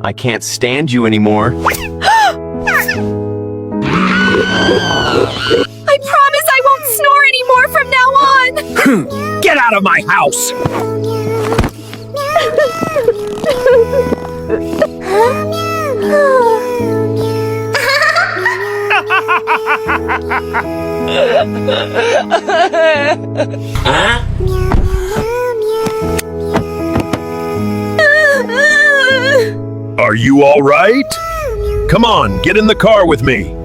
I can't stand you anymore. I promise I won't snore anymore from now on! Get out of my house! Are you all right? Come on, get in the car with me.